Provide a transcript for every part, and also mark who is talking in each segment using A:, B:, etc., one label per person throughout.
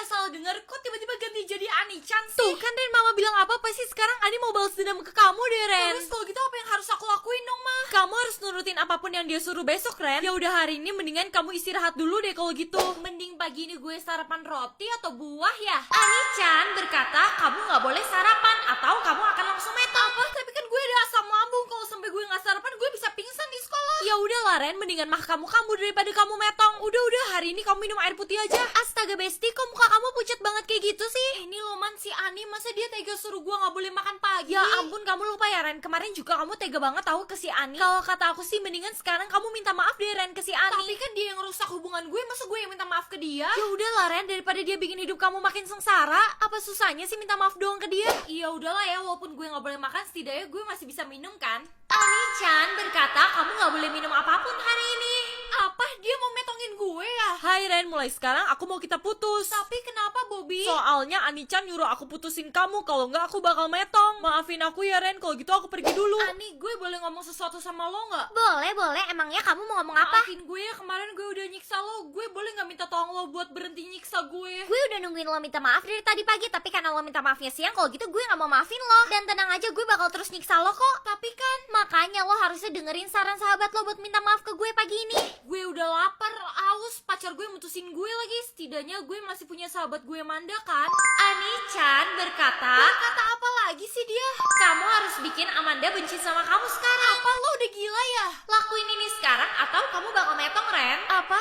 A: nggak salah dengar, kok tiba-tiba ganti jadi Ani-chan sih?
B: Tuh kan Ren, mama bilang apa sih sekarang Ani mau balas dendam ke kamu deh Ren.
A: Terus kalau gitu apa yang harus aku lakuin dong, Ma?
B: Kamu harus nurutin apapun yang dia suruh besok Ren. Ya udah hari ini mendingan kamu istirahat dulu deh kalau gitu.
A: Mending pagi ini gue sarapan roti atau buah ya?
B: Ani-chan berkata kamu nggak boleh sarapan atau kamu akan langsung metong.
A: Apa? Tapi kan gue ada asam lambung, kalau sampai gue nggak sarapan gue bisa pingsan di sekolah.
B: Ya udahlah Ren, mendingan mah kamu daripada kamu metong. Udah hari ini kamu minum air putih aja. Astaga Besti, kok muka kamu pucat banget kayak gitu sih?
A: Ini loh Man, si Ani masa dia tega suruh gue nggak boleh makan pagi?
B: Ya ampun, kamu lupa ya Ren, kemarin juga kamu tega banget tahu ke si Ani. Kalau kata aku sih mendingan sekarang kamu minta maaf deh Ren ke si Ani.
A: Tapi kan dia yang rusak hubungan gue, masa gue yang minta maaf ke dia?
B: Ya udahlah Ren, daripada dia bikin hidup kamu makin sengsara, apa susahnya sih minta maaf doang ke dia?
A: Iya udahlah ya, walaupun gue nggak boleh makan, setidaknya gue masih bisa minum kan?
B: Ani-chan berkata kamu nggak boleh minum apapun hari ini.
A: Apa? Dia mau metongin gue ya?
B: Hai Ren, mulai sekarang aku mau kita putus.
A: Tapi kenapa Bobby?
B: Soalnya Ani-chan nyuruh aku putusin kamu, kalau nggak aku bakal metong. Maafin aku ya Ren, kalau gitu aku pergi dulu.
A: Ani, gue boleh ngomong sesuatu sama lo nggak?
B: Boleh, emangnya kamu mau ngomong apa?
A: Maafin gue ya, kemarin gue udah nyiksa lo. Gue boleh nggak minta tolong lo buat berhenti nyiksa gue?
B: Gue udah nungguin lo minta maaf dari tadi pagi, tapi karena lo minta maafnya siang, kalau gitu gue nggak mau maafin lo. Dan tenang aja, gue bakal terus nyiksa lo kok.
A: Tapi kan
B: Makanya lo harusnya dengerin saran sahabat lo buat minta maaf ke gue pagi ini.
A: gue udah lapar, aus, pacar gue mutusin gue lagi. Setidaknya gue masih punya sahabat gue Manda kan?
B: Ani-chan berkata,
A: Kata apa lagi sih dia?
B: kamu harus bikin Amanda benci sama kamu sekarang.
A: Apa lo udah gila ya?
B: Lakuin ini sekarang atau kamu bakal metong Ren.
A: Apa?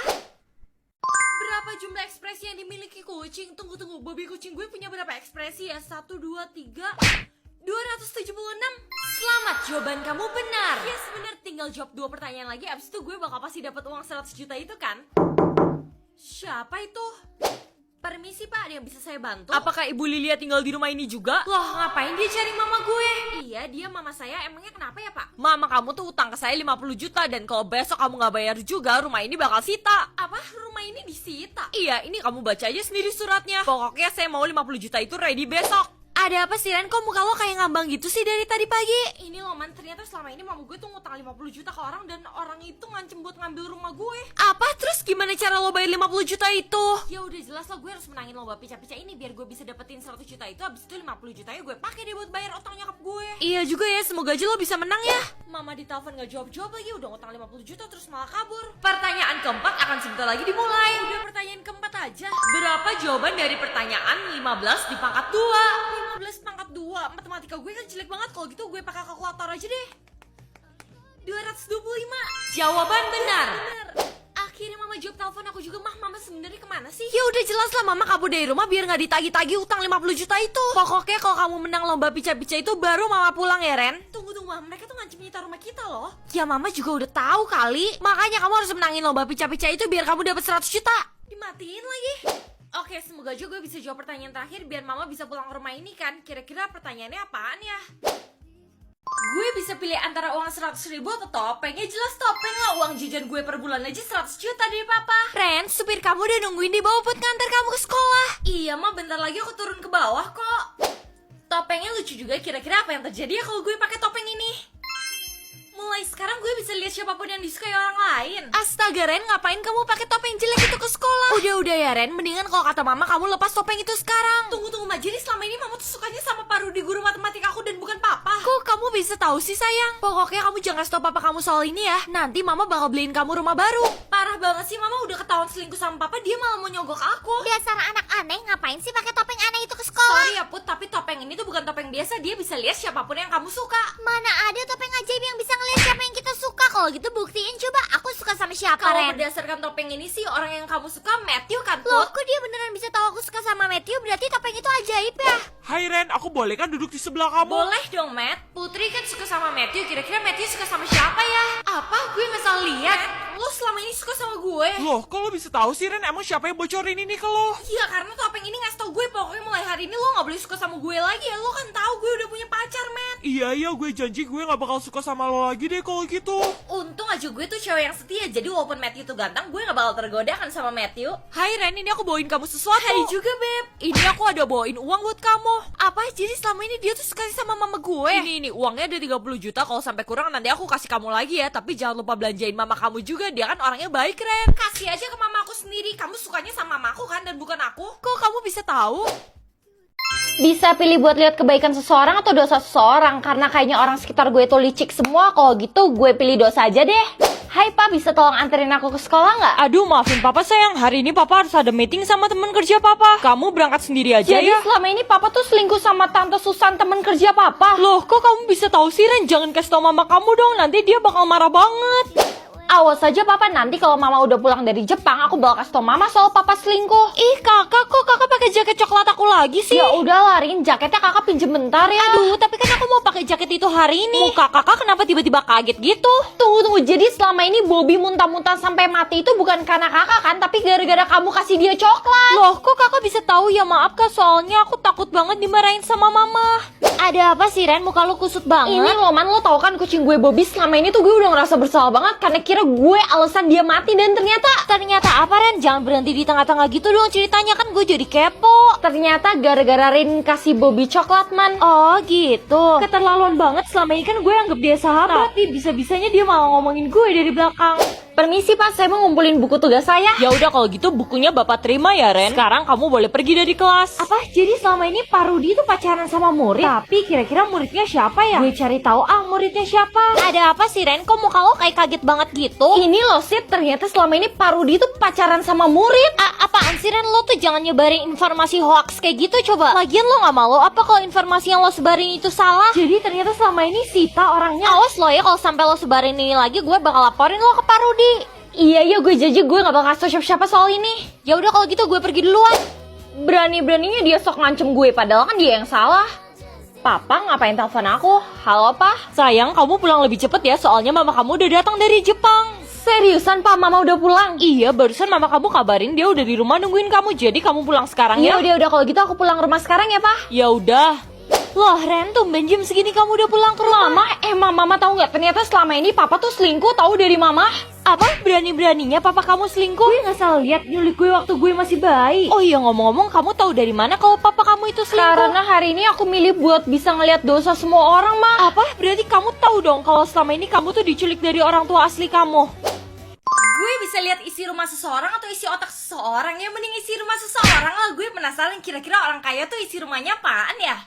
A: Berapa jumlah ekspresi yang dimiliki kucing? Tunggu, Bobby kucing gue punya berapa ekspresi ya? 1, 2, 3, 276.
B: Selamat, jawaban kamu benar.
A: Yes, bener. Tinggal jawab 2 pertanyaan lagi. Abis itu gue bakal pasti dapat uang 100 juta itu kan? Siapa itu? Permisi Pak, ada yang bisa saya bantu?
B: Apakah Ibu Lilia tinggal di rumah ini juga? Loh, ngapain dia cari mama gue?
A: Iya, dia mama saya. Emangnya kenapa ya Pak?
B: Mama kamu tuh utang ke saya 50 juta dan kalau besok kamu nggak bayar juga, rumah ini bakal sita.
A: Apa? Rumah ini disita?
B: Iya, ini kamu baca aja sendiri suratnya. Pokoknya saya mau 50 juta itu ready besok. Ada apa sih Ren? Kok muka lo kayak ngambang gitu sih dari tadi pagi?
A: Ini loh Man, ternyata selama ini mama gue tuh ngutang 50 juta ke orang dan orang itu ngancem buat ngambil rumah gue.
B: Apa? Terus gimana cara lo bayar 50 juta itu?
A: Ya udah jelas lah, gue harus menangin lomba pica-pica ini biar gue bisa dapetin 100 juta itu. Abis itu 50 jutanya gue pakai deh buat bayar utang nyokap gue.
B: Iya juga ya, semoga aja lo bisa menang ya.
A: Mama ditelepon gak jawab-jawab lagi, udah ngutang 50 juta terus malah kabur.
B: Pertanyaan keempat akan sebentar lagi dimulai.
A: Udah pertanyaan keempat aja.
B: Berapa jawaban dari pertanyaan 15 dipangkat 2?
A: 15 pangkat 2. Matematika gue kan jelek banget, kalau gitu gue pakai kalkulator aja deh. 225.
B: Jawaban benar.
A: Bener. Akhirnya mama jawab telepon aku juga. Mama sebenarnya kemana sih?
B: Ya udah jelas lah, mama kabur dari rumah biar nggak ditagi-tagi utang 50 juta itu. Pokoknya kalau kamu menang lomba pica-pica itu baru mama pulang ya Ren.
A: Tunggu, Mama, mereka tuh ngancem nyita rumah kita loh.
B: Ya mama juga udah tahu kali. Makanya kamu harus menangin lomba pica-pica itu biar kamu dapat 100 juta.
A: Dimatiin lagi. Oke, semoga aja gue bisa jawab pertanyaan terakhir biar mama bisa pulang ke rumah ini kan. Kira-kira pertanyaannya apaan ya? Gue bisa pilih antara uang 100 ribu atau topeng. Ya jelas topeng lah, uang jajan gue per bulan aja 100 juta dari papa.
B: Ren, supir kamu udah nungguin di bawah buat nganter kamu ke sekolah.
A: Iya Ma, bentar lagi aku turun ke bawah kok. Topengnya lucu juga, kira-kira apa yang terjadi ya kalau gue pakai topeng ini? Mulai sekarang gue bisa lihat siapapun yang disukai orang lain.
B: Astaga Ren, ngapain kamu pakai topeng jelek itu ke sekolah? Udah ya Ren, mendingan kalau kata mama kamu lepas topeng itu sekarang.
A: Tunggu Ma, jadi selama ini mama tuh sukanya sama Parudi guru matematika aku dan bukan papa.
B: Kok kamu bisa tahu sih sayang? Pokoknya kamu jangan stop papa kamu soal ini ya. Nanti mama bakal beliin kamu rumah baru.
A: Parah banget sih, mama udah ketahuan selingkuh sama papa, dia malah mau nyogok aku.
B: Dasar anak aneh, ngapain sih pakai topeng aneh itu ke sekolah?
A: Sorry ya Put, tapi topeng ini tuh bukan topeng biasa. Dia bisa lihat siapapun yang kamu suka.
B: Mana ada topeng ajaib yang bisa ngeliat siapa yang kita suka. Kalau gitu buktiin coba aku suka sama siapa
A: Kalau
B: Ren.
A: berdasarkan topeng ini sih, orang yang kamu suka Matthew kan
B: Loh,
A: Put?
B: kok dia beneran bisa tahu aku suka sama Matthew? Berarti topeng itu ajaib ya?
C: Hai Ren, aku boleh kan duduk di sebelah kamu?
A: Boleh dong Matt. Putri kan suka sama Matthew, kira-kira Matthew suka sama siapa ya? Apa? Gue nggak salah lihat. Lo selama ini suka sama gue?
C: Loh, kok lo bisa tahu sih Ren? Emang siapa yang bocorin ini ke lo?
A: Iya, karena topeng ini ngasih tau gue pokoknya mulai hari ini lo nggak boleh suka sama gue lagi ya. Lo kan tahu gue udah punya pacar, Matt.
C: Iya, gue janji gue gak bakal suka sama lo lagi deh kalau gitu.
A: Untung aja gue tuh cewek yang setia. Jadi walaupun Matthew tuh ganteng, gue gak bakal tergoda kan sama Matthew.
B: Hai Ren, ini aku bawain kamu sesuatu.
A: Hai juga, Beb.
B: Ini aku ada bawain uang buat kamu. Apa? Jadi selama ini dia tuh suka sama mama gue? Ini uangnya ada 30 juta. Kalau sampai kurang nanti aku kasih kamu lagi ya. Tapi jangan lupa belanjain mama kamu juga dia kan orangnya baik, Ren.
A: Kasih aja ke mama aku sendiri. Kamu sukanya sama mamaku kan dan bukan aku.
B: Kok kamu bisa tahu?
D: Bisa pilih buat lihat kebaikan seseorang atau dosa seseorang. Karena kayaknya orang sekitar gue tuh licik semua. Kalau gitu gue pilih dosa aja deh. Hai Pak, bisa tolong anterin aku ke sekolah nggak?
B: Aduh, maafin Papa sayang. Hari ini Papa harus ada meeting sama teman kerja Papa. Kamu berangkat sendiri aja
D: Jadi
B: ya.
D: selama ini Papa tuh selingkuh sama Tante Susan, teman kerja Papa.
B: Loh, kok kamu bisa tahu sih, Ren? Jangan kasih tau mama kamu dong. Nanti dia bakal marah banget.
D: Awas aja Papa, nanti kalau Mama udah pulang dari Jepang, aku bakal kasih tau Mama soal Papa selingkuh.
B: Ih, kakak, kok kakak pakai jaket coklat aku lagi sih?
D: Ya udah Rin, jaketnya kakak pinjem bentar ya.
B: Aduh, tapi kan aku mau pakai jaket itu hari ini. Muka kakak kenapa tiba-tiba kaget gitu?
D: Tunggu, jadi selama ini Bobby muntah-muntah sampai mati itu bukan karena kakak kan, tapi gara-gara kamu kasih dia coklat.
B: Loh, kok kakak bisa tahu ya? Maaf kak, soalnya aku takut banget dimarahin sama mama.
D: Ada apa sih Ren, muka lu kusut banget?
B: Ini
D: loh Man, lo tau kan kucing gue Bobby selama ini tuh gue udah ngerasa bersalah banget karena kira gue alasan dia mati, dan ternyata
B: Apa, Ren? Jangan berhenti di tengah-tengah gitu dong ceritanya, kan gue jadi kepo.
D: ternyata gara-gara Rin kasih Bobby coklat Man.
B: Oh gitu. Keterlaluan banget, selama ini kan gue anggap dia sahabat. Tapi bisa-bisanya dia malah ngomongin gue dari belakang.
D: Permisi Pak, saya mau ngumpulin buku tugas saya.
B: Ya udah kalau gitu bukunya Bapak terima ya, Ren. Sekarang kamu boleh pergi dari kelas.
D: Apa? Jadi selama ini Pak Rudi tuh pacaran sama murid? Tapi kira-kira muridnya siapa ya? Gue cari tahu muridnya siapa.
B: Ada apa sih, Ren? Kok muka lo kayak kaget banget gitu?
D: Ini loh Sip, ternyata selama ini Pak Rudi tuh pacaran sama murid.
B: Apaan sih, Ren? Lo tuh jangan nyebarin informasi hoax kayak gitu coba. Lagian lo gak malu apa kalau informasi yang lo sebarin itu salah?
D: Jadi ternyata selama ini Sita orangnya.
B: Awas lo ya, kalau sampai lo sebarin ini lagi gue bakal laporin lo ke Pak Rudi.
D: Iya gue janji gue gak bakal kasih tau siapa-siapa soal ini.
B: Ya udah kalau gitu gue pergi duluan.
D: Berani-beraninya dia sok ngancem gue, padahal kan dia yang salah. Papa ngapain telepon aku? Halo Pak?
B: Sayang, kamu pulang lebih cepet ya, soalnya mama kamu udah datang dari Jepang.
D: Seriusan Pak, Mama udah pulang?
B: Iya, barusan mama kamu kabarin dia udah di rumah nungguin kamu. Jadi kamu pulang sekarang ya.
D: Iya udah kalau gitu aku pulang rumah sekarang ya Pak.
B: Ya udah. Loh, Ren, tumben jam segini kamu udah pulang ke rumah.
D: Mama tahu nggak? Ternyata selama ini Papa tuh selingkuh, tahu dari Mama.
B: Apa? Berani-beraninya papa kamu selingkuh?
D: Gue nggak salah lihat nyulik gue waktu gue masih bayi.
B: Oh iya, ngomong-ngomong, kamu tahu dari mana kalau papa kamu itu selingkuh?
D: Karena hari ini aku milih buat bisa ngelihat dosa semua orang, Ma.
B: Apa? Berarti kamu tahu dong kalau selama ini kamu tuh diculik dari orang tua asli kamu.
A: Gue bisa lihat isi rumah seseorang atau isi otak seseorang ya. Mending isi rumah seseorang lah. Gue penasaran kira-kira orang kaya tuh isi rumahnya apaan ya.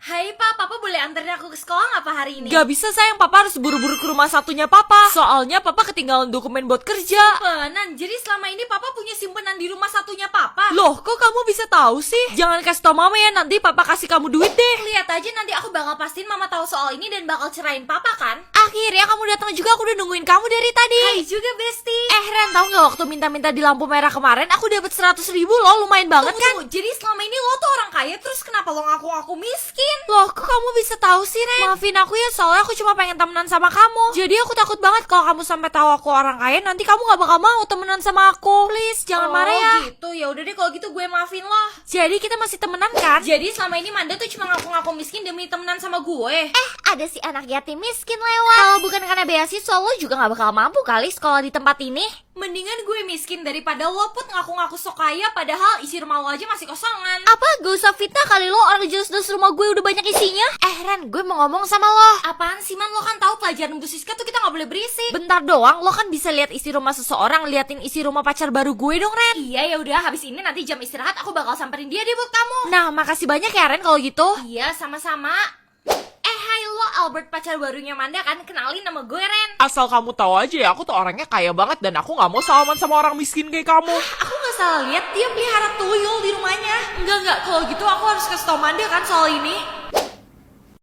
A: Hai Pak, Papa boleh anterin aku ke sekolah nggak Pak hari ini?
B: Gak bisa sayang, papa harus buru-buru ke rumah satunya papa. Soalnya papa ketinggalan dokumen buat kerja.
A: Simpenan, jadi selama ini Papa punya simpenan di rumah satunya Papa.
B: Loh, kok kamu bisa tahu sih? Jangan kasih tau mama ya, nanti papa kasih kamu duit deh.
A: Lihat aja nanti aku bakal pastiin Mama tahu soal ini dan bakal cerain Papa kan?
B: Akhirnya kamu datang juga, aku udah nungguin kamu dari tadi.
A: Hai juga Besti.
B: Ren, tau gak waktu minta-minta di lampu merah kemarin aku dapat 100.000 loh, lumayan banget kan?
A: Tunggu, jadi selama ini lo tuh orang kaya terus kenapa lo ngaku-ngaku miskin?
B: Loh, kok kamu bisa tahu sih, Ren? Maafin aku ya, soalnya aku cuma pengen temenan sama kamu. Jadi aku takut banget kalau kamu sampai tahu aku orang kaya, nanti kamu gak bakal mau temenan sama aku. Please, jangan marah ya.
A: Gitu, ya udah deh kalau gitu gue maafin lo.
B: Jadi kita masih temenan kan?
A: Jadi selama ini Manda tuh cuma ngaku-ngaku miskin demi temenan sama gue.
B: Ada si anak yatim miskin lewat. Kalau bukan karena beasiswa, lo juga gak bakal mampu kali sekolah di tempat ini.
A: Mendingan gue miskin daripada lo Put ngaku-ngaku sok kaya padahal isi rumah lo aja masih kosongan.
B: Apa? Gak usah fitnah kali lo, orang jelas-jelas rumah gue udah banyak isinya. Ren, gue mau ngomong sama lo.
A: Apaan sih Man, lo kan tahu pelajaran Bu Siska tuh kita gak boleh berisik.
B: Bentar doang, lo kan bisa lihat isi rumah seseorang, liatin isi rumah pacar baru gue dong, Ren.
A: Iya ya udah, habis ini nanti jam istirahat aku bakal samperin dia deh buat kamu.
B: Nah, makasih banyak ya Ren kalau gitu.
A: Iya, sama-sama. Hai lo Albert, pacar barunya Manda kan? Kenalin nama gue Ren.
C: Asal kamu tahu aja ya, aku tuh orangnya kaya banget dan aku nggak mau salaman sama orang miskin kayak kamu.
A: Aku gak salah lihat dia pelihara tuyul di rumahnya. Enggak, kalau gitu aku harus kasih tau Manda kan soal ini.